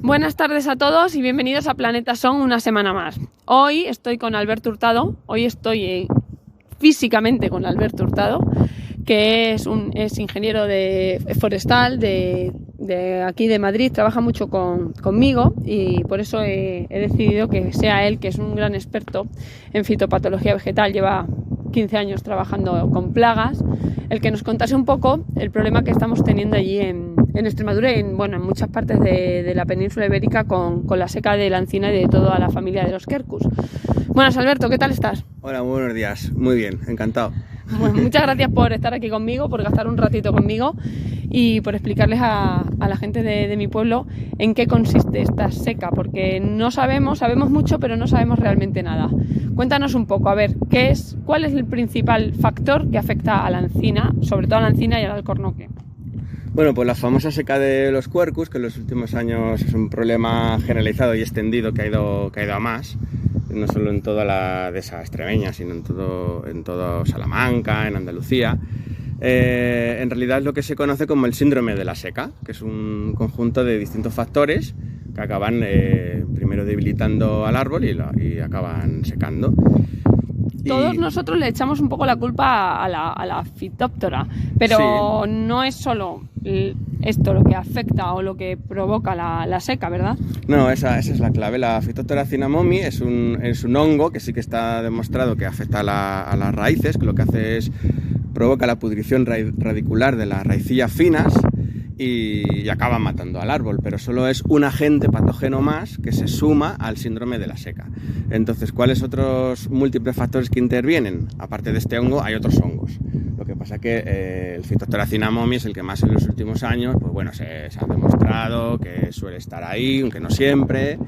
Buenas tardes a todos y bienvenidos a Planeta Son una semana más. Hoy estoy con Alberto Hurtado, físicamente con Alberto Hurtado, que es ingeniero forestal de aquí de Madrid, trabaja mucho conmigo y por eso he decidido que sea él, que es un gran experto en fitopatología vegetal, lleva 15 años trabajando con plagas, el que nos contase un poco el problema que estamos teniendo allí en Extremadura y en muchas partes de la península ibérica con la seca de la encina y de toda la familia de los quercus. Buenas, Alberto, ¿qué tal estás? Hola, muy buenos días, muy bien, encantado. Bueno, muchas gracias por estar aquí conmigo, por gastar un ratito conmigo y por explicarles a la gente de mi pueblo en qué consiste esta seca, porque no sabemos mucho, pero no sabemos realmente nada. Cuéntanos un poco, a ver, ¿cuál es el principal factor que afecta a la encina, sobre todo a la encina y al alcornoque? Bueno, pues la famosa seca de los quercus, que en los últimos años es un problema generalizado y extendido que ha ido a más, no solo en toda la dehesa extremeña, sino en todo Salamanca, en Andalucía. En realidad es lo que se conoce como el síndrome de la seca, que es un conjunto de distintos factores que acaban primero debilitando al árbol y acaban secando. Todos nosotros le echamos un poco la culpa a la Phytophthora, pero sí, no es solo esto lo que afecta o lo que provoca la seca, ¿verdad? No, esa es la clave. La Phytophthora cinnamomi es un hongo que sí que está demostrado que afecta a las raíces, que lo que hace es provoca la pudrición radicular de las raicillas finas y acaba matando al árbol, pero solo es un agente patógeno más que se suma al síndrome de la seca. Entonces, ¿cuáles otros múltiples factores que intervienen? Aparte de este hongo, hay otros hongos. Lo que pasa que el Phytophthora cinnamomi es el que más en los últimos años, pues bueno, se ha demostrado que suele estar ahí, aunque no siempre,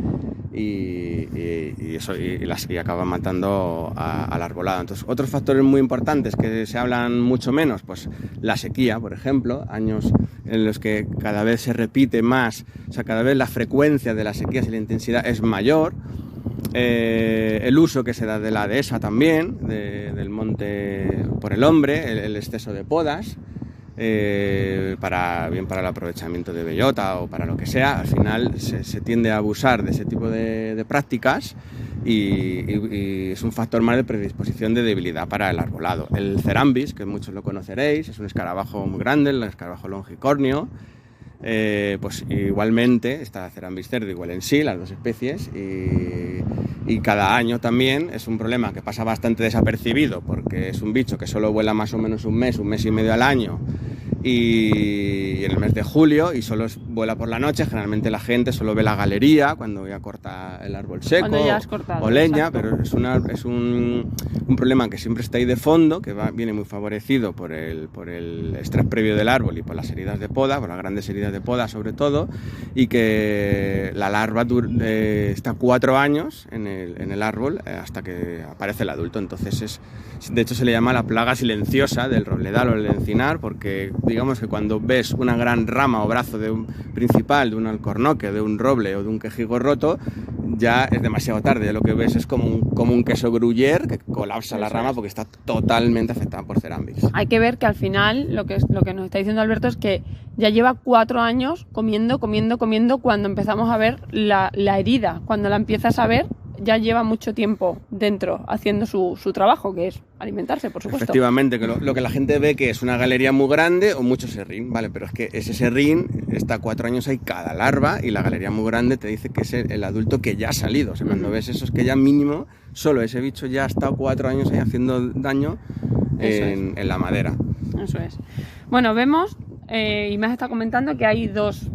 y acaba matando al arbolado. Entonces, otros factores muy importantes que se hablan mucho menos, pues la sequía, por ejemplo, años en los que cada vez se repite más, o sea, cada vez la frecuencia de las sequías y la intensidad es mayor. El uso que se da de la dehesa también, del monte por el hombre, el exceso de podas, para el aprovechamiento de bellota o para lo que sea. Al final se tiende a abusar de ese tipo de prácticas y es un factor más de predisposición de debilidad para el arbolado. El Cerambis, que muchos lo conoceréis, es un escarabajo muy grande, el escarabajo longicornio. Pues igualmente está Cerambis cerdo igual en sí, las dos especies, y cada año también es un problema que pasa bastante desapercibido porque es un bicho que solo vuela más o menos un mes y medio al año y en el mes de julio y solo vuela por la noche. Generalmente la gente solo ve la galería cuando ya corta el árbol seco o leña, exacto. Pero es un problema que siempre está ahí de fondo, que viene muy favorecido por el estrés previo del árbol y por las heridas de poda, por las grandes heridas de poda sobre todo, y que la larva está 4 años en el árbol hasta que aparece el adulto. Entonces de hecho se le llama la plaga silenciosa del robledal o el encinar, porque digamos que cuando ves una gran rama o brazo principal de un alcornoque, de un roble o de un quejigo roto, ya es demasiado tarde. Lo que ves es como un queso gruyère que colapsa la rama porque está totalmente afectada por Cerambis. Hay que ver que al final lo que nos está diciendo Alberto es que ya lleva 4 años comiendo cuando empezamos a ver la herida. Cuando la empiezas a ver, ya lleva mucho tiempo dentro haciendo su trabajo, que es alimentarse, por supuesto. Efectivamente, que lo que la gente ve que es una galería muy grande o mucho serrín, ¿vale? Pero es que ese serrín está 4 años ahí cada larva y la galería muy grande te dice que es el adulto que ya ha salido. O sea, cuando ves eso es que ya mínimo, solo ese bicho ya ha estado 4 años ahí haciendo daño en la madera. Eso es. Bueno, vemos, y me has estado comentando que hay dos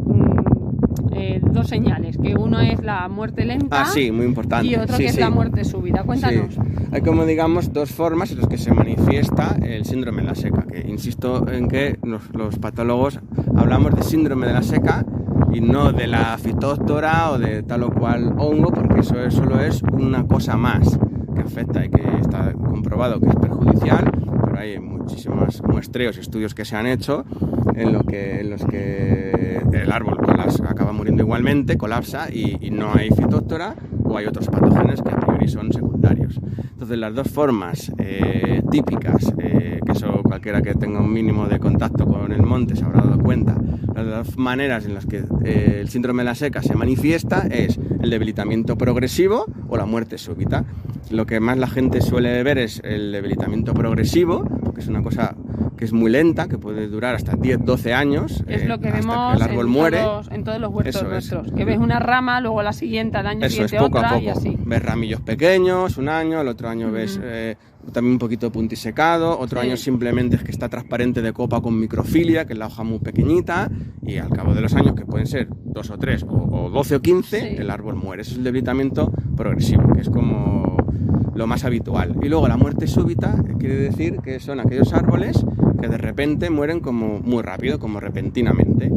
señales, que uno es la muerte lenta sí, muy importante. Y otro que es la muerte súbita. Cuéntanos. Sí. Hay como digamos 2 formas en las que se manifiesta el síndrome de la seca, que insisto en que los patólogos hablamos de síndrome de la seca y no de la Phytophthora o de tal o cual hongo, porque eso solo es una cosa más que afecta y que está comprobado que es perjudicial, pero hay muchísimos muestreos y estudios que se han hecho en los que el árbol acaba muriendo igualmente, colapsa y no hay Phytophthora o hay otros patógenos que a priori y son secundarios. Entonces las dos formas típicas, que eso cualquiera que tenga un mínimo de contacto con el monte se habrá dado cuenta, las dos maneras en las que el síndrome de la seca se manifiesta es el debilitamiento progresivo o la muerte súbita. Lo que más la gente suele ver es el debilitamiento progresivo, que es una cosa que es muy lenta, que puede durar hasta 10-12 años. Es lo que hasta vemos que el árbol muere. En todos los huertos Eso nuestros. es. Que ves una rama, luego la siguiente, al año Eso siguiente es, poco otra a poco. y así. Ves ramillos pequeños un año, el otro año ves también un poquito puntisecado, otro Sí. año simplemente es que está transparente de copa con microfilia, que es la hoja muy pequeñita, y al cabo de los años, que pueden ser 2 o 3 o 12 o 15, Sí. el árbol muere. Eso es el debilitamiento progresivo, que es como lo más habitual. Y luego la muerte súbita quiere decir que son aquellos árboles que de repente mueren como muy rápido, como repentinamente.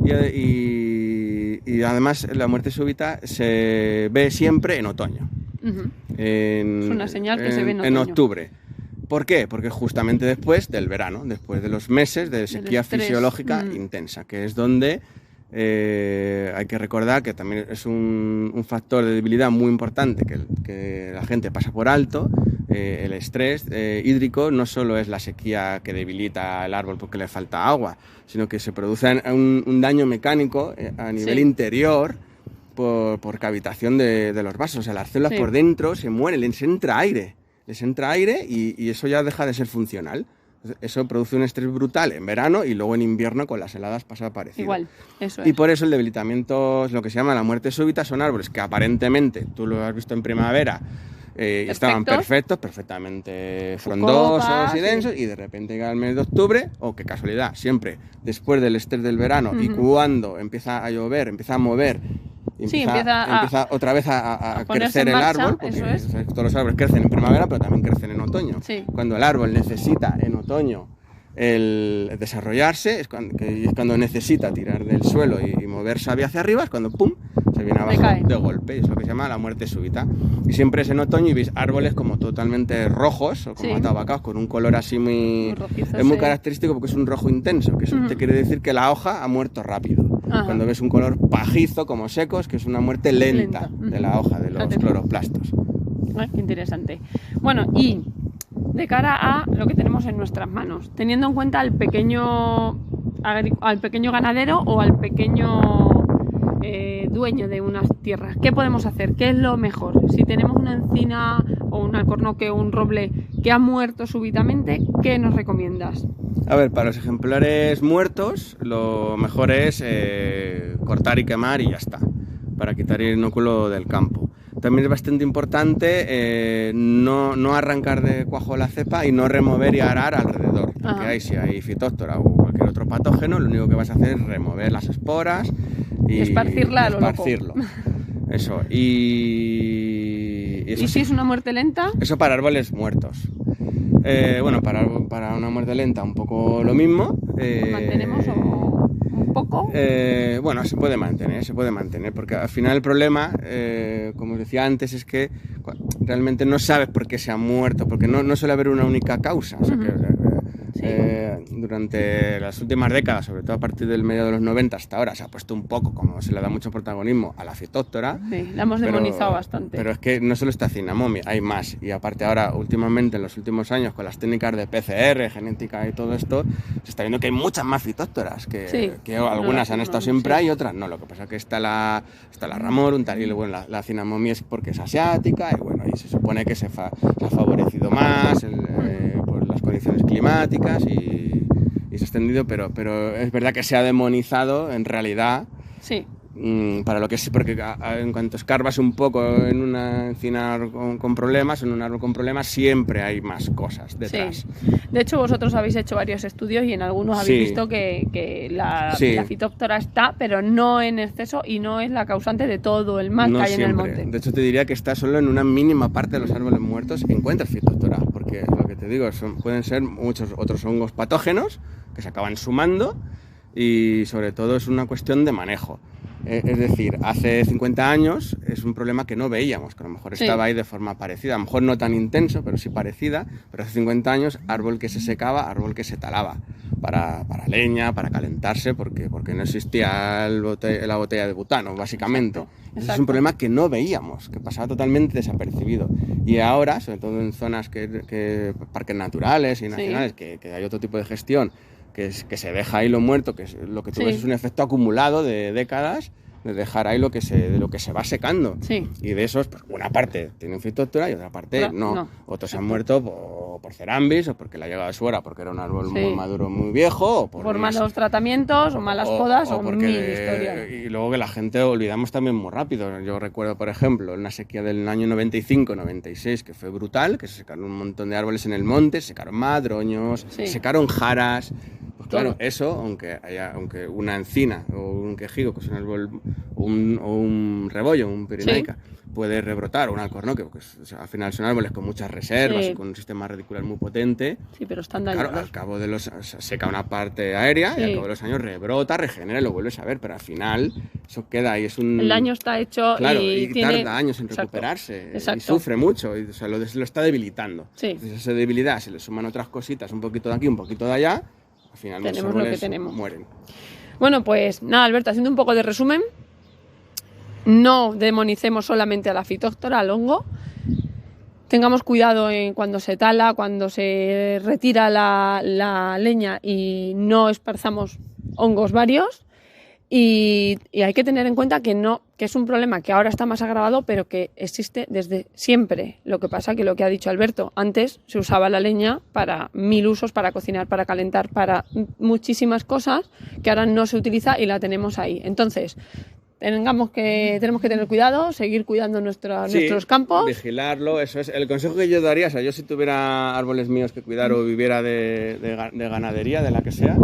Y además la muerte súbita se ve siempre en otoño. Ujú. Es una señal que se ve en en otoño. octubre. ¿Por qué? Porque justamente después del verano, después de los meses de sequía estrés. fisiológica intensa, que es donde hay que recordar que también es un factor de debilidad muy importante que la gente pasa por alto. El estrés hídrico no solo es la sequía que debilita el árbol porque le falta agua, sino que se produce un daño mecánico a nivel interior por cavitación de los vasos. O sea, las células por dentro se mueren, les entra aire y eso ya deja de ser funcional. Eso produce un estrés brutal en verano y luego en invierno con las heladas pasa parecido. Igual, eso es. Y por eso el debilitamiento, lo que se llama la muerte súbita, son árboles que aparentemente, tú lo has visto en primavera, estaban perfectos, perfectamente frondosos y densos, y de repente llega el mes de octubre, qué casualidad, siempre después del estrés del verano y cuando empieza a llover, empieza a mover, empieza otra vez a crecer el árbol, porque todos los árboles crecen en primavera, pero también crecen en otoño. Sí. Cuando el árbol necesita en otoño el desarrollarse, es cuando necesita tirar del suelo y mover savia hacia arriba, es cuando ¡pum!, se viene abajo de golpe, es lo que se llama la muerte súbita. Y siempre es en otoño y veis árboles como totalmente rojos o como atabacados, con un color así muy rojizo, es muy característico porque es un rojo intenso, que eso te quiere decir que la hoja ha muerto rápido. Cuando ves un color pajizo como secos, que es una muerte lenta de la hoja, de los cloroplastos. Qué interesante. Bueno, y de cara a lo que tenemos en nuestras manos, teniendo en cuenta al pequeño ganadero o al pequeño dueño de unas tierras, ¿qué podemos hacer? ¿Qué es lo mejor? Si tenemos una encina o un alcornoque o un roble que ha muerto súbitamente, ¿qué nos recomiendas? A ver, para los ejemplares muertos, lo mejor es cortar y quemar y ya está, para quitar el inóculo del campo. También es bastante importante no arrancar de cuajo la cepa y no remover y arar alrededor. Porque si hay fitóctora o cualquier otro patógeno, lo único que vas a hacer es remover las esporas y esparcirlo. Eso. ¿Y si es una muerte lenta? Eso para árboles muertos. Bueno, para una muerte lenta un poco lo mismo. ¿Mantenemos un poco? Bueno, se puede mantener, porque al final el problema, como os decía antes, es que realmente no sabes por qué se ha muerto, porque no suele haber una única causa. O sea, durante las últimas décadas, sobre todo a partir del medio de los 90 hasta ahora, se ha puesto un poco, como se le da mucho protagonismo a la fitóptora. Sí, la hemos demonizado bastante. Pero es que no solo está Cinnamomi, hay más. Y aparte ahora, últimamente, en los últimos años, con las técnicas de PCR, genética y todo esto, se está viendo que hay muchas más fitóptoras, que algunas han estado siempre y otras no. Lo que pasa es que está la Ramor, y bueno, la Cinnamomi es porque es asiática, y bueno, y se supone que se ha favorecido más por las condiciones climáticas y se ha extendido, pero es verdad que se ha demonizado en realidad. Sí. Para lo que sí, porque en cuanto escarbas un poco en una encina con problemas, en un árbol con problemas, siempre hay más cosas detrás. Sí. De hecho, vosotros habéis hecho varios estudios y en algunos habéis visto que la fitóptora está, pero no en exceso y no es la causante de todo el mal que hay en el monte. De hecho, te diría que está solo en una mínima parte de los árboles muertos encuentras fitóptora, porque lo que te digo, pueden ser muchos otros hongos patógenos que se acaban sumando y sobre todo es una cuestión de manejo. Es decir, hace 50 años es un problema que no veíamos, que a lo mejor estaba ahí de forma parecida, a lo mejor no tan intenso, pero sí parecida, pero hace 50 años árbol que se secaba, árbol que se talaba, para leña, para calentarse, porque no existía la botella de butano, básicamente. Ese es un problema que no veíamos, que pasaba totalmente desapercibido. Y ahora, sobre todo en zonas parques naturales y nacionales, que hay otro tipo de gestión, que se deja ahí lo muerto, que lo que tú ves es un efecto acumulado de décadas, de dejar ahí lo que se va secando. Y de esos, pues, una parte tiene fitoestructura y otra parte no. Otros se han muerto por cerambis, o porque la llegada de su hora, porque era un árbol muy maduro, muy viejo, o por malos tratamientos, o malas podas, o mil historias. Y luego que la gente olvidamos también muy rápido. Yo recuerdo, por ejemplo, una sequía del año 95-96, que fue brutal, que se secaron un montón de árboles en el monte, se secaron madroños, se secaron jaras. Pues claro, eso, aunque una encina o un quejigo, que es un árbol, o un rebollo, un pirinaica, puede rebrotar, o un alcornoque, porque al final son árboles con muchas reservas y con un sistema radicular muy potente. Sí, pero están dañados. Claro, al cabo de los seca una parte aérea y al cabo de los años rebrota, regenera y lo vuelves a ver, pero al final eso queda ahí. El daño está hecho y tarda años en recuperarse. Y sufre mucho, y, lo está debilitando. Entonces, esa debilidad, se le suman otras cositas, un poquito de aquí, un poquito de allá. Al final tenemos lo que tenemos. Mueren. Bueno, pues nada, Alberto, haciendo un poco de resumen, no demonicemos solamente a la fitóctora, al hongo. Tengamos cuidado cuando se tala, cuando se retira la leña y no esparzamos hongos varios. Y hay que tener en cuenta que es un problema que ahora está más agravado, pero que existe desde siempre. Lo que pasa que lo que ha dicho Alberto, antes se usaba la leña para 1000 usos, para cocinar, para calentar, para muchísimas cosas que ahora no se utiliza y la tenemos ahí. Entonces, tenemos que tener cuidado, seguir cuidando nuestros campos. Vigilarlo, eso es. El consejo que yo daría, o sea, yo si tuviera árboles míos que cuidar o viviera de ganadería, de la que sea,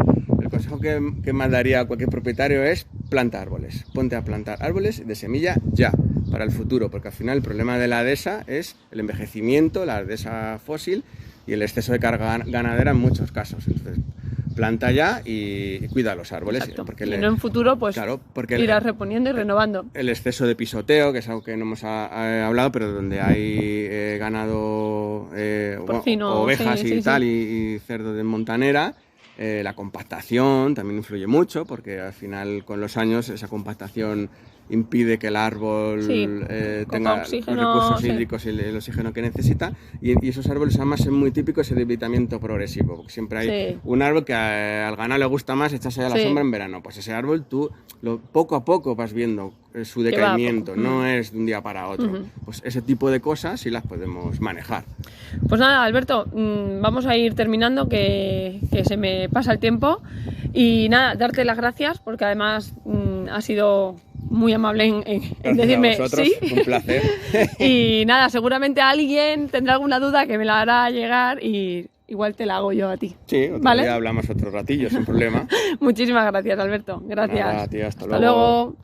el consejo que me daría a cualquier propietario es planta árboles. Ponte a plantar árboles de semilla ya, para el futuro, porque al final el problema de la dehesa es el envejecimiento, la dehesa fósil y el exceso de carga ganadera en muchos casos. Entonces, planta ya y cuida los árboles. Porque no en futuro, pues irás reponiendo y renovando. El exceso de pisoteo, que es algo que no hemos hablado, pero donde hay ganado, porcino, ovejas y cerdo de montanera, la compactación también influye mucho, porque al final con los años esa compactación impide que el árbol tenga los recursos hídricos y el oxígeno que necesita, y esos árboles además es muy típico ese debilitamiento progresivo, porque siempre hay un árbol que al ganado le gusta más echarse a la sombra en verano. Pues ese árbol tú poco a poco vas viendo su decaimiento, no es de un día para otro. Pues ese tipo de cosas sí las podemos manejar. Pues nada, Alberto, vamos a ir terminando, que se me pasa el tiempo, y nada, darte las gracias, porque además has sido muy amable en decirme sí. Un placer. Y nada, seguramente alguien tendrá alguna duda que me la hará llegar y igual te la hago yo a ti. Sí, otro día hablamos otro ratillo, sin problema. Muchísimas gracias, Alberto. Gracias. Nada, tía, hasta luego.